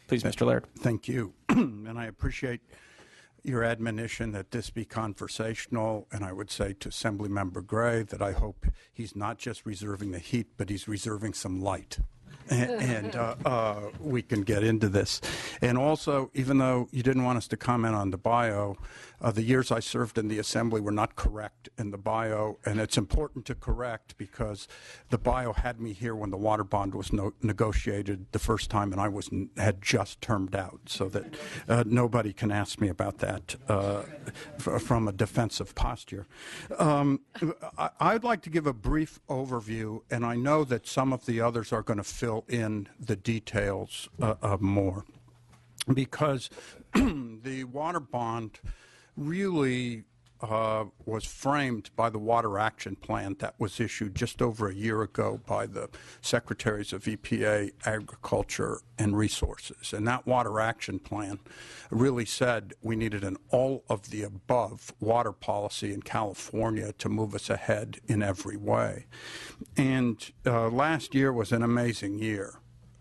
Please, Mr. Laird. Thank you. And I appreciate your admonition that this be conversational, and I would say to Assemblymember Gray that I hope he's not just reserving the heat, but he's reserving some light. And we can get into this. And also, even though you didn't want us to comment on the bio, the years I served in the Assembly were not correct in the bio, and it's important to correct because the bio had me here when the water bond was negotiated the first time, and I had just termed out, so that nobody can ask me about that from a defensive posture. I'd like to give a brief overview, and I know that some of the others are going to fill in the details more, because the water bond really was framed by the Water Action Plan that was issued just over a year ago by the Secretaries of EPA, Agriculture, and Resources. And that Water Action Plan really said we needed an all-of-the-above water policy in California to move us ahead in every way. And last year was an amazing year.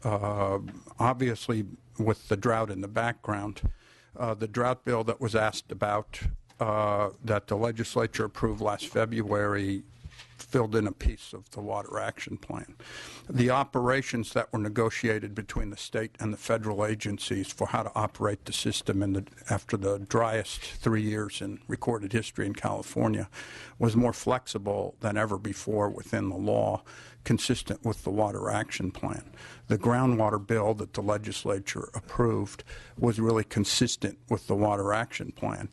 Obviously, with the drought in the background, the drought bill that was asked about that the legislature approved last February filled in a piece of the Water Action Plan. The operations that were negotiated between the state and the federal agencies for how to operate the system after the driest 3 years in recorded history in California was more flexible than ever before within the law, consistent with the Water Action Plan. The groundwater bill that the legislature approved was really consistent with the Water Action Plan.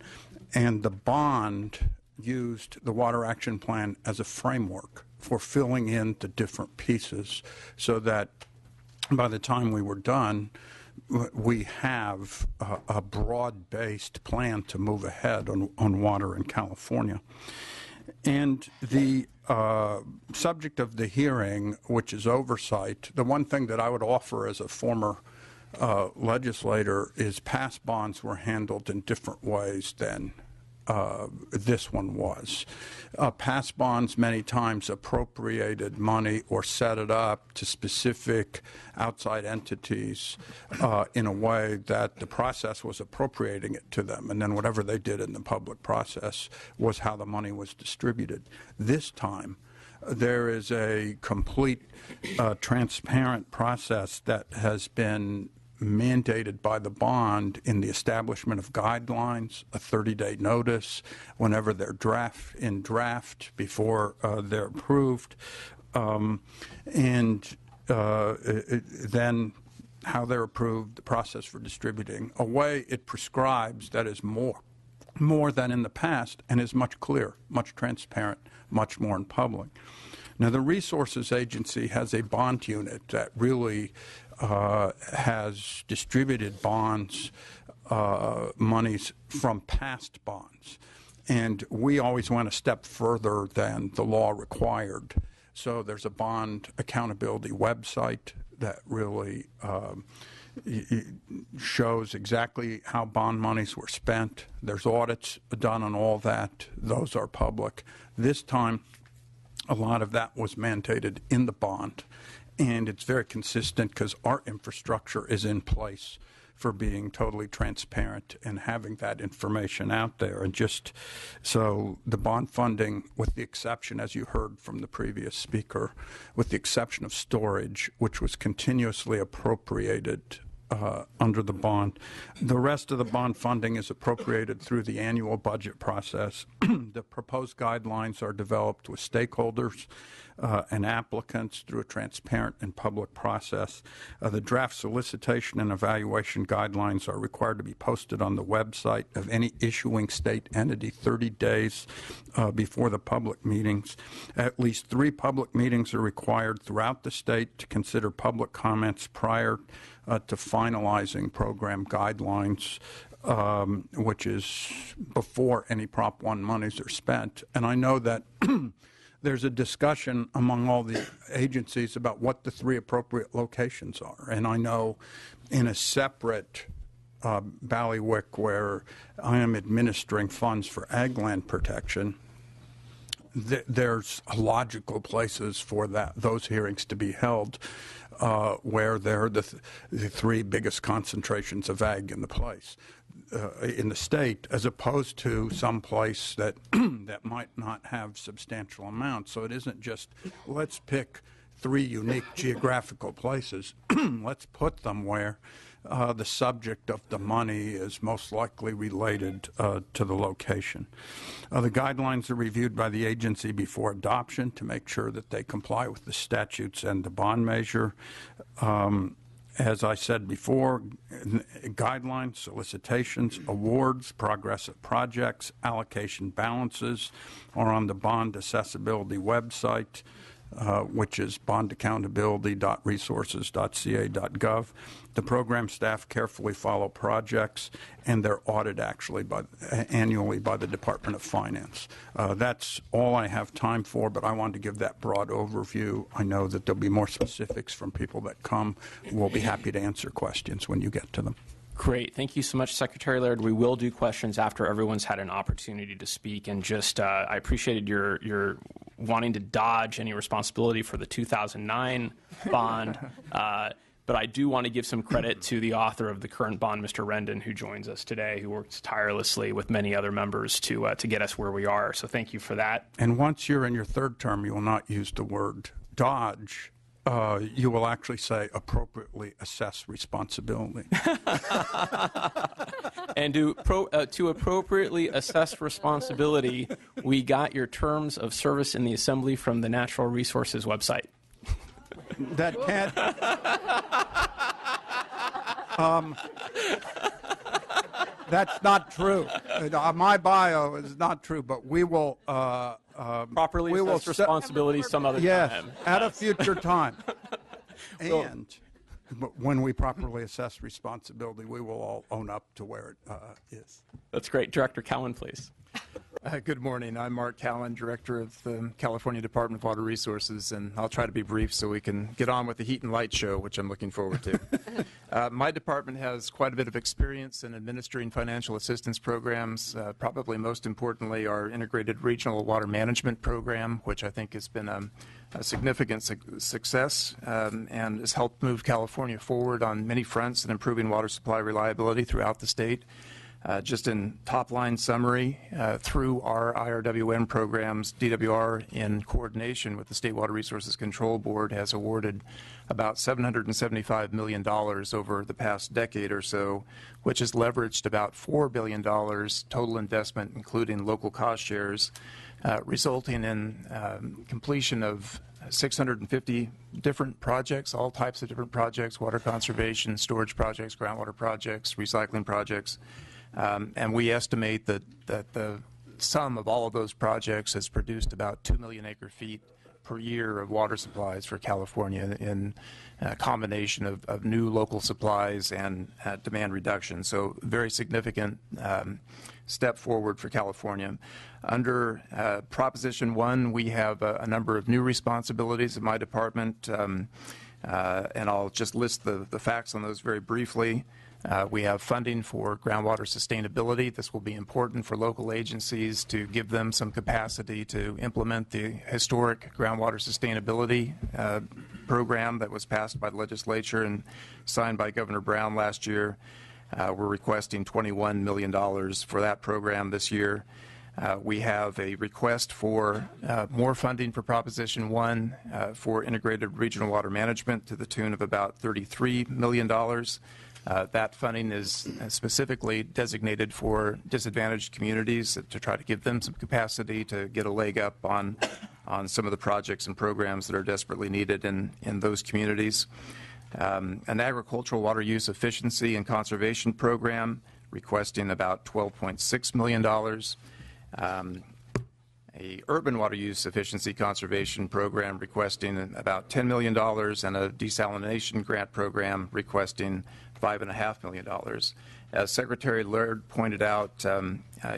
And the bond used the Water Action Plan as a framework for filling in the different pieces so that by the time we were done, we have a broad-based plan to move ahead on water in California. And the subject of the hearing, which is oversight, the one thing that I would offer as a former legislator is past bonds were handled in different ways than this one was. Past bonds many times appropriated money or set it up to specific outside entities in a way that the process was appropriating it to them, and then whatever they did in the public process was how the money was distributed. This time, there is a complete transparent process that has been mandated by the bond in the establishment of guidelines, a 30-day notice whenever they're draft before they're approved, and then how they're approved, the process for distributing, a way it prescribes that is more than in the past and is much clearer, much transparent, much more in public. Now, the Resources Agency has a bond unit that really has distributed bonds, monies from past bonds. And we always went a step further than the law required. So there's a bond accountability website that really shows exactly how bond monies were spent. There's audits done on all that. Those are public. This time, a lot of that was mandated in the bond. And it's very consistent because our infrastructure is in place for being totally transparent and having that information out there. And just so the bond funding, with the exception, as you heard from the previous speaker, with the exception of storage, which was continuously appropriated under the bond. The rest of the bond funding is appropriated through the annual budget process. The proposed guidelines are developed with stakeholders and applicants through a transparent and public process. The draft solicitation and evaluation guidelines are required to be posted on the website of any issuing state entity 30 days before the public meetings. At least 3 public meetings are required throughout the state to consider public comments prior to finalizing program guidelines, which is before any Prop 1 monies are spent. And I know that there's a discussion among all the agencies about what the 3 appropriate locations are. And I know in a separate Ballywick, where I am administering funds for ag land protection, there's logical places for those hearings to be held. where there are the three biggest concentrations of ag in the place. In the state, as opposed to some place that that might not have substantial amounts. So it isn't just let's pick three unique geographical places. Let's put them where the subject of the money is most likely related to the location. The guidelines are reviewed by the agency before adoption to make sure that they comply with the statutes and the bond measure. As I said before, guidelines, solicitations, awards, progress of projects, allocation balances are on the bond accessibility website, which is bondaccountability.resources.ca.gov. The program staff carefully follow projects, and they're audited annually by the Department of Finance. That's all I have time for, but I wanted to give that broad overview. I know that there'll be more specifics from people that come. We'll be happy to answer questions when you get to them. Great. Thank you so much, Secretary Laird. We will do questions after everyone's had an opportunity to speak. And just, I appreciated your wanting to dodge any responsibility for the 2009 bond. But I do want to give some credit to the author of the current bond, Mr. Rendon, who joins us today, who works tirelessly with many other members to get us where we are. So thank you for that. And once you're in your third term, you will not use the word dodge. You will actually say appropriately assess responsibility. And to appropriately assess responsibility, we got your terms of service in the Assembly from the Natural Resources website. That can't. That's not true. My bio is not true, but we will Properly assess responsibility some other time. At a future time. And when we properly assess responsibility, we will all own up to where it is. That's great. Director Cowan, please. Good morning. I'm Mark Callan, Director of the California Department of Water Resources, and I'll try to be brief so we can get on with the heat and light show, which I'm looking forward to. My department has quite a bit of experience in administering financial assistance programs, probably most importantly our Integrated Regional Water Management Program, which I think has been a significant success and has helped move California forward on many fronts in improving water supply reliability throughout the state. Just in top-line summary, through our IRWM programs, DWR, in coordination with the State Water Resources Control Board, has awarded about $775 million over the past decade or so, which has leveraged about $4 billion total investment, including local cost shares, resulting in completion of 650 different projects, all types of different projects, water conservation, storage projects, groundwater projects, recycling projects. And we estimate that the sum of all of those projects has produced about 2 million acre-feet per year of water supplies for California in a combination of new local supplies and demand reduction. So very significant step forward for California. Under Proposition 1, we have a number of new responsibilities in my department, and I'll just list the facts on those very briefly. We have funding for groundwater sustainability. This will be important for local agencies to give them some capacity to implement the historic groundwater sustainability program that was passed by the legislature and signed by Governor Brown last year. We're requesting $21 million for that program this year. We have a request for more funding for Proposition 1 for integrated regional water management to the tune of about $33 million. That funding is specifically designated for disadvantaged communities to try to give them some capacity to get a leg up on some of the projects and programs that are desperately needed in those communities. An agricultural water use efficiency and conservation program requesting about $12.6 million. A urban water use efficiency conservation program requesting about $10 million, and a desalination grant program requesting $5.5 million. As Secretary Laird pointed out,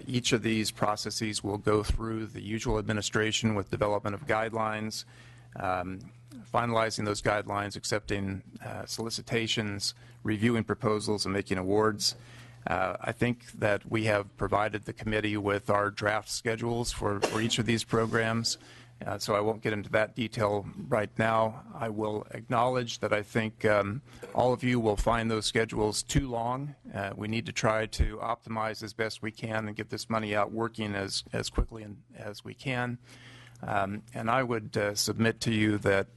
each of these processes will go through the usual administration with development of guidelines, finalizing those guidelines, accepting solicitations, reviewing proposals, and making awards. I think that we have provided the committee with our draft schedules for each of these programs. So I won't get into that detail right now. I will acknowledge that I think all of you will find those schedules too long. We need to try to optimize as best we can and get this money out working as quickly as we can. And I would submit to you that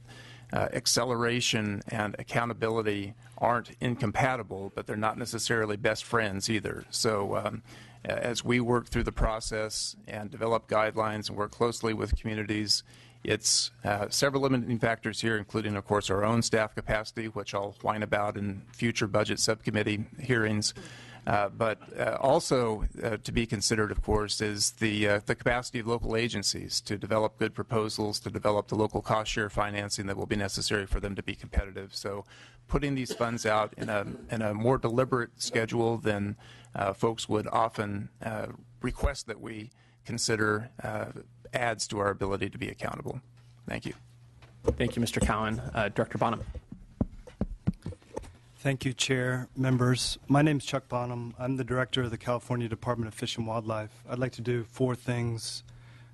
acceleration and accountability aren't incompatible, but they're not necessarily best friends either. So as we work through the process and develop guidelines and work closely with communities, it's several limiting factors here, including, of course, our own staff capacity, which I'll whine about in future budget subcommittee hearings. But also to be considered, of course, is the capacity of local agencies to develop good proposals, to develop the local cost share financing that will be necessary for them to be competitive. So putting these funds out in a more deliberate schedule than folks would often request that we consider adds to our ability to be accountable. Thank you. Thank you, Mr. Cowan. Director Bonham. Thank you, Chair, members. My name is Chuck Bonham. I'm the Director of the California Department of Fish and Wildlife. I'd like to do 4 things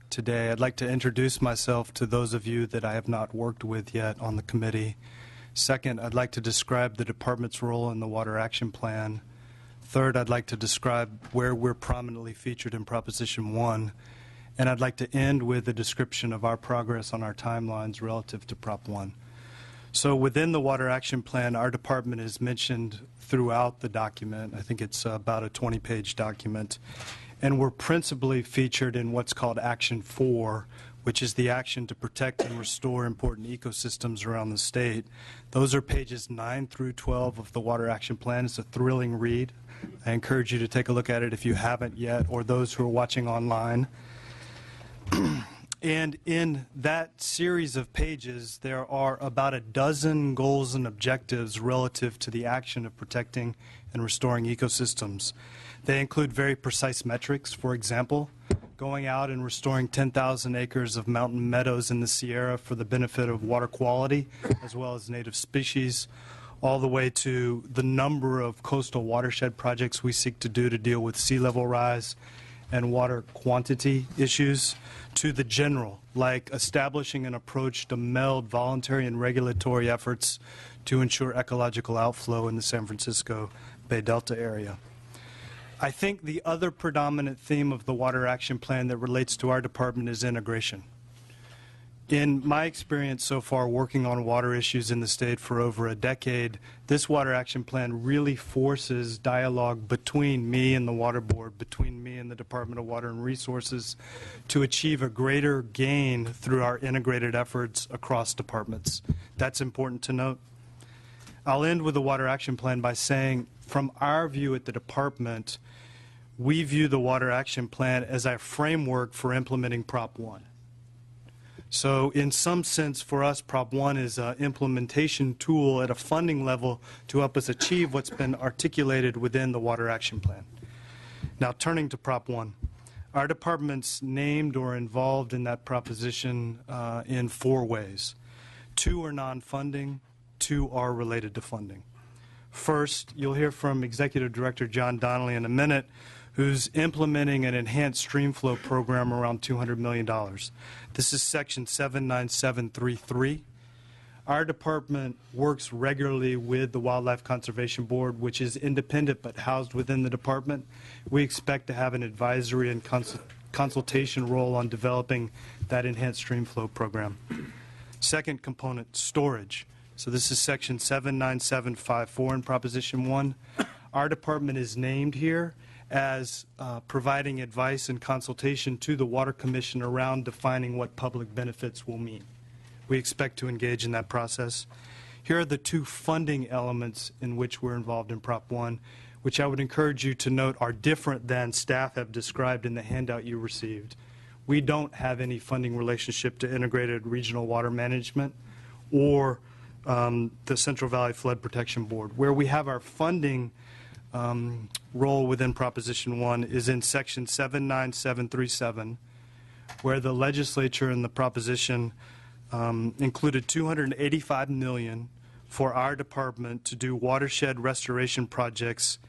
today. I'd like to introduce myself to those of you that I have not worked with yet on the committee. Second, I'd like to describe the department's role in the Water Action Plan. Third, I'd like to describe where we're prominently featured in Proposition 1. And I'd like to end with a description of our progress on our timelines relative to Prop 1. So within the Water Action Plan, our department is mentioned throughout the document. I think it's about a 20-page document. And we're principally featured in what's called Action 4, which is the action to protect and restore important ecosystems around the state. Those are pages 9 through 12 of the Water Action Plan. It's a thrilling read. I encourage you to take a look at it if you haven't yet, or those who are watching online. And in that series of pages, there are about a dozen goals and objectives relative to the action of protecting and restoring ecosystems. They include very precise metrics. For example, going out and restoring 10,000 acres of mountain meadows in the Sierra for the benefit of water quality as well as native species, all the way to the number of coastal watershed projects we seek to do to deal with sea level rise and water quantity issues, to the general, like establishing an approach to meld voluntary and regulatory efforts to ensure ecological outflow in the San Francisco Bay Delta area. I think the other predominant theme of the Water Action Plan that relates to our department is integration. In my experience so far working on water issues in the state for over a decade, this Water Action Plan really forces dialogue between me and the Water Board, between me and the Department of Water and Resources, to achieve a greater gain through our integrated efforts across departments. That's important to note. I'll end with the Water Action Plan by saying, from our view at the department, we view the Water Action Plan as a framework for implementing Prop 1. So in some sense, for us, Prop 1 is an implementation tool at a funding level to help us achieve what's been articulated within the Water Action Plan. Now, turning to Prop 1, our department's named or involved in that proposition in 4 ways. 2 are non-funding, 2 are related to funding. First, you'll hear from Executive Director John Donnelly in a minute, who's implementing an enhanced stream flow program around $200 million. This is Section 79733. Our department works regularly with the Wildlife Conservation Board, which is independent but housed within the department. We expect to have an advisory and consultation role on developing that enhanced stream flow program. Second component, storage. So this is Section 79754 in Proposition 1. Our department is named here as providing advice and consultation to the Water Commission around defining what public benefits will mean. We expect to engage in that process. Here are the 2 funding elements in which we're involved in Prop 1, which I would encourage you to note are different than staff have described in the handout you received. We don't have any funding relationship to integrated regional water management or the Central Valley Flood Protection Board. Where we have our funding role within Proposition 1 is in Section 79737, where the legislature and the proposition included $285 million for our department to do watershed restoration projects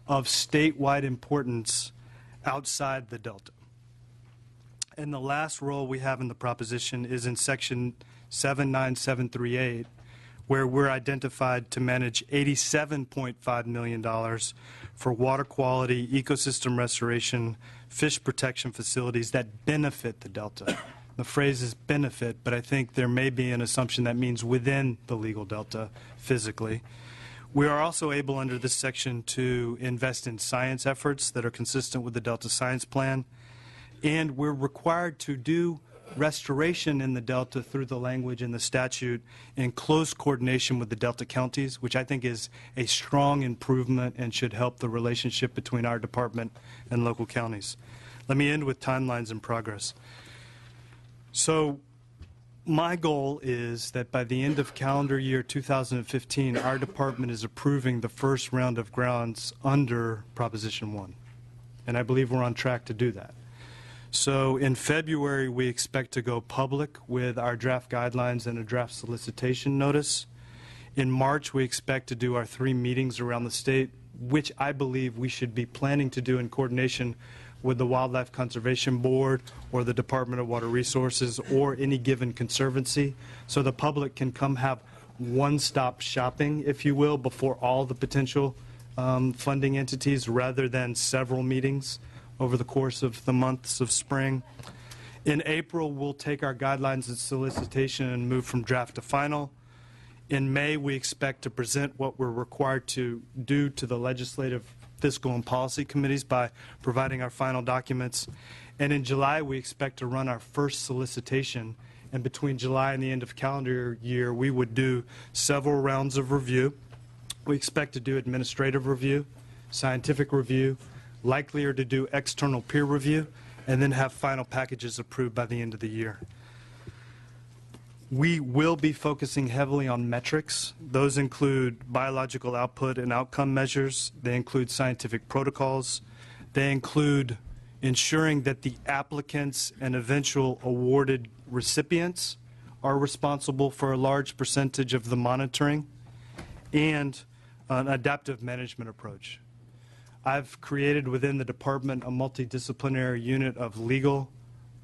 of statewide importance outside the Delta. And the last role we have in the proposition is in section 79738, where we're identified to manage $87.5 million for water quality, ecosystem restoration, fish protection facilities that benefit the Delta. The phrase is benefit, but I think there may be an assumption that means within the legal Delta physically. We are also able under this section to invest in science efforts that are consistent with the Delta Science Plan, and we're required to do restoration in the Delta through the language in the statute in close coordination with the Delta counties, which I think is a strong improvement and should help the relationship between our department and local counties. Let me end with timelines and progress. So my goal is that by the end of calendar year 2015, our department is approving the first round of grants under Proposition 1. And I believe we're on track to do that. So in February, we expect to go public with our draft guidelines and a draft solicitation notice. In March, we expect to do our 3 meetings around the state, which I believe we should be planning to do in coordination with the Wildlife Conservation Board or the Department of Water Resources or any given conservancy, so the public can come have one-stop shopping, if you will, before all the potential funding entities rather than several meetings over the course of the months of spring. In April, we'll take our guidelines and solicitation and move from draft to final. In May, we expect to present what we're required to do to the legislative, fiscal, and policy committees by providing our final documents. And in July, we expect to run our first solicitation. And between July and the end of calendar year, we would do several rounds of review. We expect to do administrative review, scientific review, likelier to do external peer review, and then have final packages approved by the end of the year. We will be focusing heavily on metrics. Those include biological output and outcome measures. They include scientific protocols. They include ensuring that the applicants and eventual awarded recipients are responsible for a large percentage of the monitoring, and an adaptive management approach. I've created within the department a multidisciplinary unit of legal,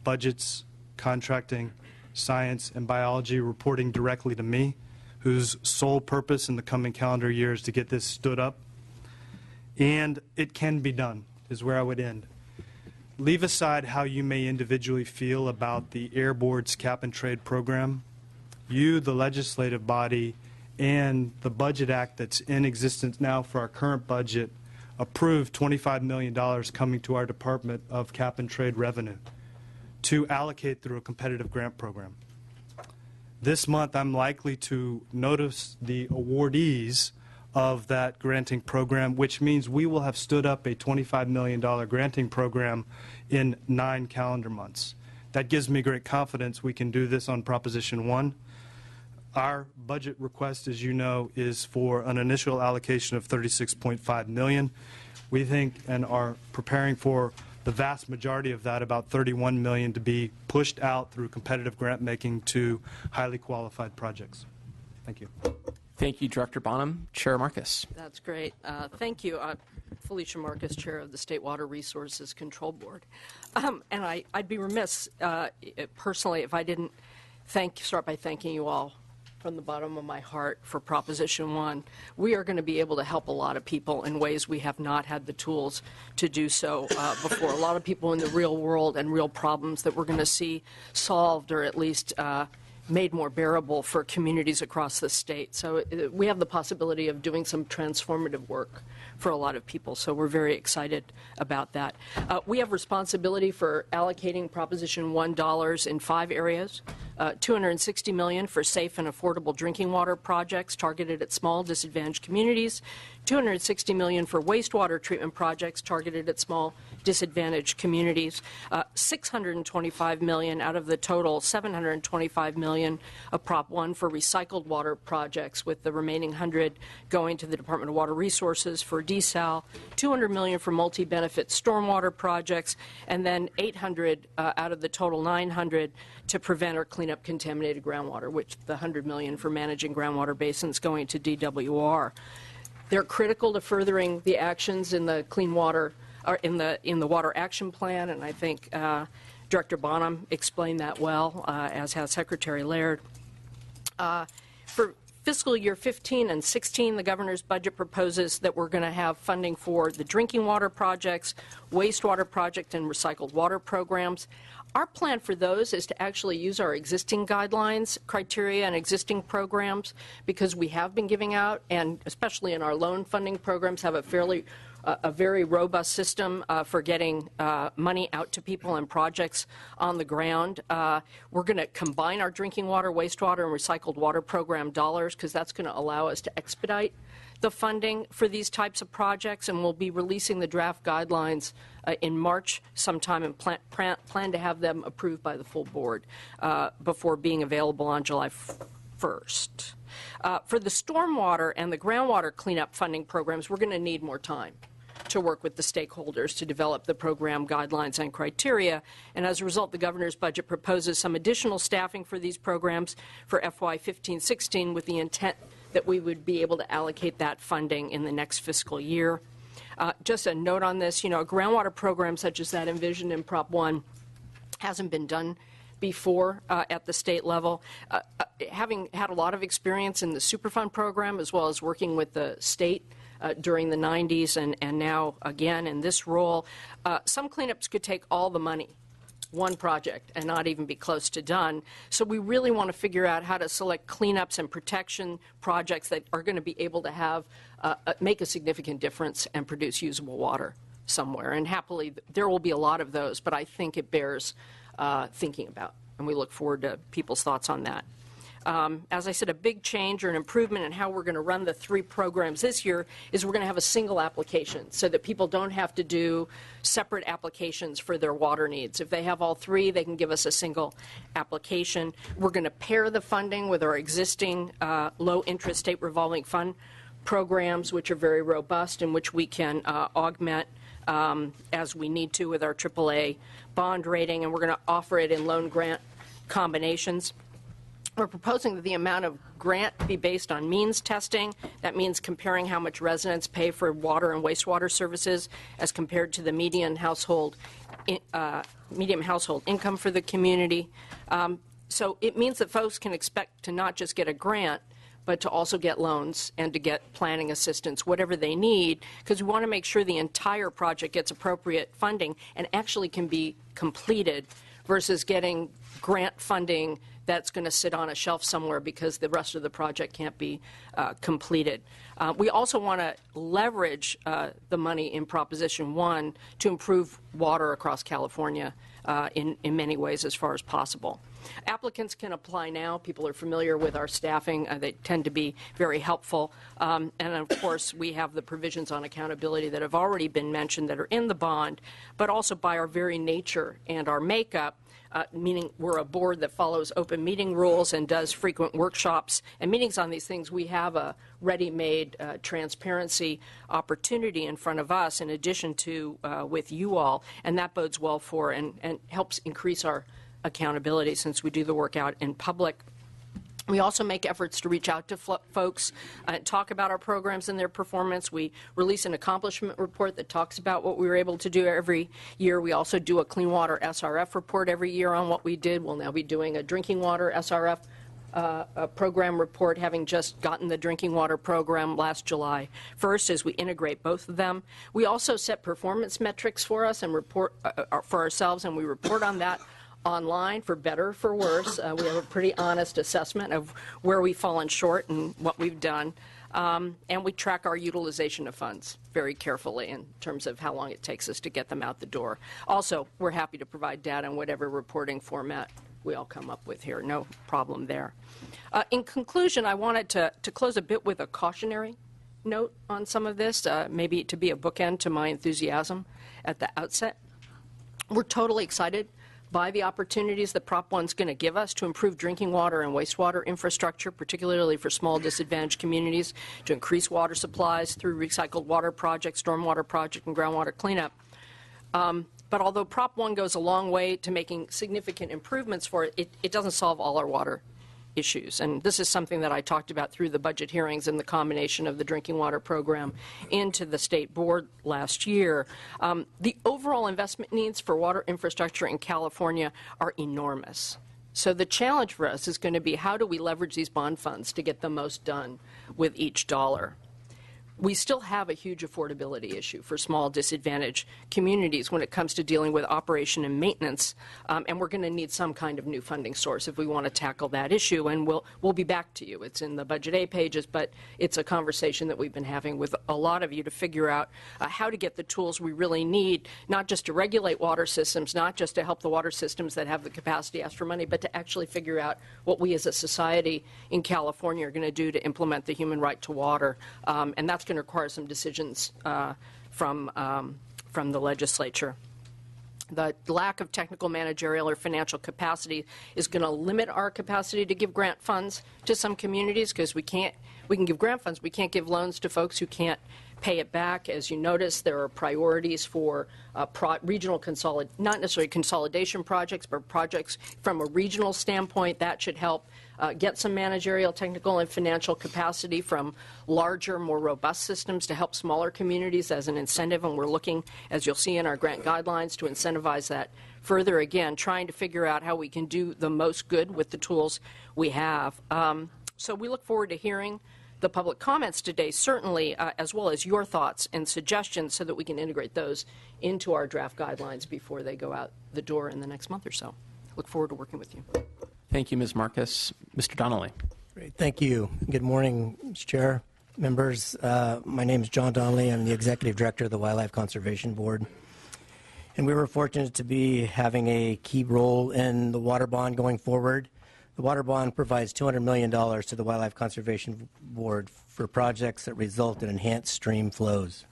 budgets, contracting, science, and biology reporting directly to me, whose sole purpose in the coming calendar year is to get this stood up. And it can be done, is where I would end. Leave aside how you may individually feel about the Air Board's cap and trade program. You, the legislative body, and the Budget Act that's in existence now for our current budget approved $25 million coming to our Department of Cap and Trade Revenue to allocate through a competitive grant program. This month, I'm likely to notice the awardees of that granting program, which means we will have stood up a $25 million granting program in 9 calendar months. That gives me great confidence we can do this on Proposition 1. Our budget request, as you know, is for an initial allocation of $36.5 million. We think and are preparing for the vast majority of that, about $31 million, to be pushed out through competitive grant making to highly qualified projects. Thank you. Thank you, Director Bonham. Chair Marcus. That's great. Thank you. Felicia Marcus, Chair of the State Water Resources Control Board. And I'd be remiss, personally, if I didn't start by thanking you all from the bottom of my heart for Proposition 1. We are going to be able to help a lot of people in ways we have not had the tools to do so before. A lot of people in the real world and real problems that we're going to see solved, or at least made more bearable for communities across the state. So we have the possibility of doing some transformative work for a lot of people, so we're very excited about that. We have responsibility for allocating Proposition 1 dollars in 5 areas. $260 million for safe and affordable drinking water projects targeted at small disadvantaged communities, $260 million for wastewater treatment projects targeted at small disadvantaged communities, $625 million out of the total $725 million of Prop 1 for recycled water projects, with the remaining 100 going to the Department of Water Resources for desal, $200 million for multi-benefit stormwater projects, and then $800 out of the total $900 to prevent or clean up contaminated groundwater, which the $100 million for managing groundwater basins going to DWR. They're critical to furthering the actions in the clean water, or in the Water Action Plan, and I think Director Bonham explained that well, as has Secretary Laird. For fiscal year 15 and 16, the governor's budget proposes that we're going to have funding for the drinking water projects, wastewater project, and recycled water programs. Our plan for those is to actually use our existing guidelines, criteria, and existing programs, because we have been giving out, and especially in our loan funding programs, have a very robust system for getting money out to people and projects on the ground. We're going to combine our drinking water, wastewater, and recycled water program dollars, because that's going to allow us to expedite the funding for these types of projects, and we'll be releasing the draft guidelines in March sometime, and plan to have them approved by the full board before being available on July 1st. For the stormwater and the groundwater cleanup funding programs, we're going to need more time to work with the stakeholders to develop the program guidelines and criteria. And as a result, the governor's budget proposes some additional staffing for these programs for FY 15-16, with the intent that we would be able to allocate that funding in the next fiscal year. Just a note on this, a groundwater program such as that envisioned in Prop 1 hasn't been done before at the state level. Having had a lot of experience in the Superfund program, as well as working with the state during the 90s and now again in this role, some cleanups could take all the money, one project, and not even be close to done. So we really want to figure out how to select cleanups and protection projects that are going to be able to have make a significant difference and produce usable water somewhere. And happily, there will be a lot of those, but I think it bears thinking about, and we look forward to people's thoughts on that. As I said, a big change or an improvement in how we're going to run the 3 programs this year is we're going to have a single application, so that people don't have to do separate applications for their water needs. If they have all 3, they can give us a single application. We're going to pair the funding with our existing low-interest state revolving fund programs, which are very robust and which we can augment as we need to with our AAA bond rating, and we're going to offer it in loan grant combinations. We're proposing that the amount of grant be based on means testing. That means comparing how much residents pay for water and wastewater services as compared to the median household income for the community. So it means that folks can expect to not just get a grant, but to also get loans and to get planning assistance, whatever they need, because we want to make sure the entire project gets appropriate funding and actually can be completed, versus getting grant funding that's going to sit on a shelf somewhere because the rest of the project can't be completed. We also want to leverage the money in Proposition 1 to improve water across California in many ways as far as possible. Applicants can apply now. People are familiar with our staffing. They tend to be very helpful. And of course, we have the provisions on accountability that have already been mentioned that are in the bond, but also by our very nature and our makeup, meaning we're a board that follows open meeting rules and does frequent workshops and meetings on these things, we have a ready-made transparency opportunity in front of us in addition to with you all, and that bodes well for and helps increase our accountability since we do the work out in public. We also make efforts to reach out to folks and talk about our programs and their performance. We release an accomplishment report that talks about what we were able to do every year. We also do a Clean Water SRF report every year on what we did. We'll now be doing a Drinking Water SRF program report, having just gotten the drinking water program last July 1st as we integrate both of them. We also set performance metrics for us and report for ourselves, and we report on that online, for better or for worse. We have a pretty honest assessment of where we've fallen short and what we've done. And we track our utilization of funds very carefully in terms of how long it takes us to get them out the door. Also, we're happy to provide data in whatever reporting format we all come up with here. No problem there. In conclusion, I wanted to close a bit with a cautionary note on some of this, maybe to be a bookend to my enthusiasm at the outset. We're totally excited by the opportunities that Prop 1 is going to give us to improve drinking water and wastewater infrastructure, particularly for small disadvantaged communities, to increase water supplies through recycled water projects, stormwater project, and groundwater cleanup. But although Prop 1 goes a long way to making significant improvements for it, it doesn't solve all our water issues. And this is something that I talked about through the budget hearings and the combination of the drinking water program into the state board last year. The overall investment needs for water infrastructure in California are enormous. So the challenge for us is going to be, how do we leverage these bond funds to get the most done with each dollar? We still have a huge affordability issue for small disadvantaged communities when it comes to dealing with operation and maintenance, and we're going to need some kind of new funding source if we want to tackle that issue, and we'll be back to you. It's in the Budget A pages, but it's a conversation that we've been having with a lot of you to figure out how to get the tools we really need, not just to regulate water systems, not just to help the water systems that have the capacity to ask for money, but to actually figure out what we as a society in California are going to do to implement the human right to water, and that's going to require some decisions from the legislature. The lack of technical, managerial, or financial capacity is going to limit our capacity to give grant funds to some communities, because we can give grant funds, we can't give loans to folks who can't pay it back. As you notice, there are priorities for regional not necessarily consolidation projects, but projects from a regional standpoint that should help get some managerial, technical, and financial capacity from larger, more robust systems to help smaller communities as an incentive. And we're looking, as you'll see in our grant guidelines, to incentivize that further, again, trying to figure out how we can do the most good with the tools we have. So we look forward to hearing the public comments today, certainly, as well as your thoughts and suggestions, so that we can integrate those into our draft guidelines before they go out the door in the next month or so. Look forward to working with you. Thank you, Ms. Marcus. Mr. Donnelly. Great. Thank you. Good morning, Mr. Chair, members. My name is John Donnelly. I'm the Executive Director of the Wildlife Conservation Board. And we were fortunate to be having a key role in the water bond going forward. The water bond provides $200 million to the Wildlife Conservation Board for projects that result in enhanced stream flows.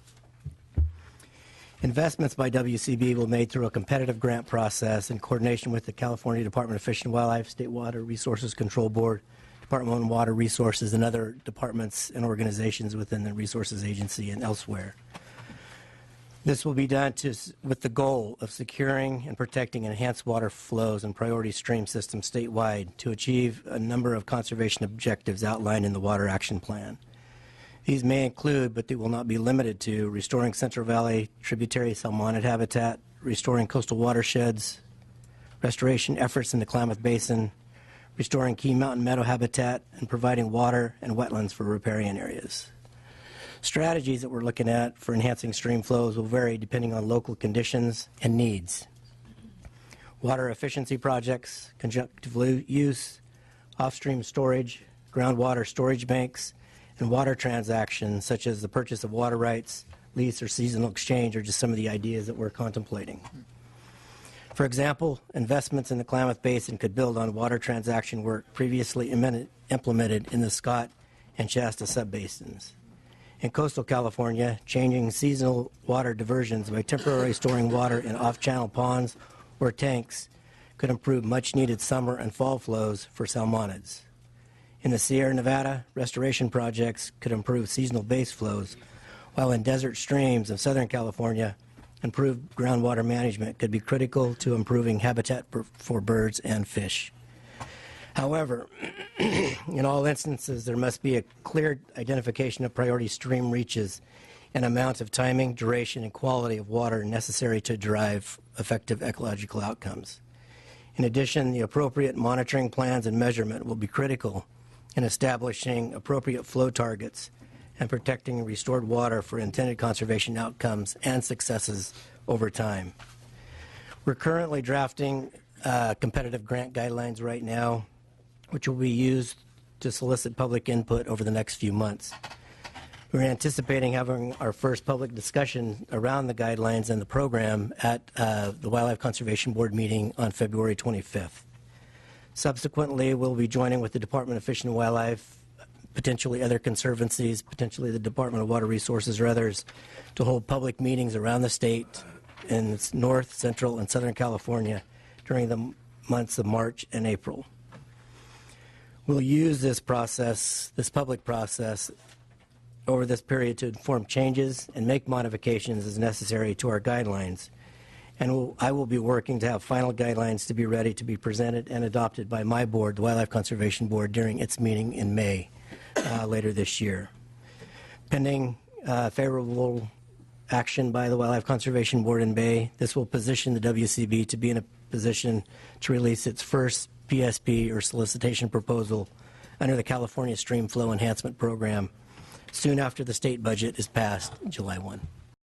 Investments by WCB will be made through a competitive grant process in coordination with the California Department of Fish and Wildlife, State Water Resources Control Board, Department of Water Resources, and other departments and organizations within the Resources Agency and elsewhere. This will be done with the goal of securing and protecting enhanced water flows and priority stream systems statewide to achieve a number of conservation objectives outlined in the Water Action Plan. These may include, but they will not be limited to, restoring Central Valley tributary salmonid habitat, restoring coastal watersheds, restoration efforts in the Klamath Basin, restoring key mountain meadow habitat, and providing water and wetlands for riparian areas. Strategies that we're looking at for enhancing stream flows will vary depending on local conditions and needs. Water efficiency projects, conjunctive use, off-stream storage, groundwater storage banks, and water transactions such as the purchase of water rights, lease, or seasonal exchange are just some of the ideas that we're contemplating. For example, investments in the Klamath Basin could build on water transaction work previously implemented in the Scott and Shasta subbasins. In coastal California, changing seasonal water diversions by temporarily storing water in off-channel ponds or tanks could improve much-needed summer and fall flows for salmonids. In the Sierra Nevada, restoration projects could improve seasonal base flows, while in desert streams of Southern California, improved groundwater management could be critical to improving habitat for birds and fish. However, in all instances, there must be a clear identification of priority stream reaches and amounts of timing, duration, and quality of water necessary to derive effective ecological outcomes. In addition, the appropriate monitoring plans and measurement will be critical in establishing appropriate flow targets and protecting restored water for intended conservation outcomes and successes over time. We're currently drafting competitive grant guidelines right now, which will be used to solicit public input over the next few months. We're anticipating having our first public discussion around the guidelines and the program at the Wildlife Conservation Board meeting on February 25th. Subsequently, we'll be joining with the Department of Fish and Wildlife, potentially other conservancies, potentially the Department of Water Resources or others, to hold public meetings around the state in North, Central, and Southern California during the months of March and April. We'll use this process, this public process, over this period to inform changes and make modifications as necessary to our guidelines, And I will be working to have final guidelines to be ready to be presented and adopted by my board, the Wildlife Conservation Board, during its meeting in May later this year. Pending favorable action by the Wildlife Conservation Board in May, this will position the WCB to be in a position to release its first PSP or solicitation proposal under the California Stream Flow Enhancement Program soon after the state budget is passed July 1.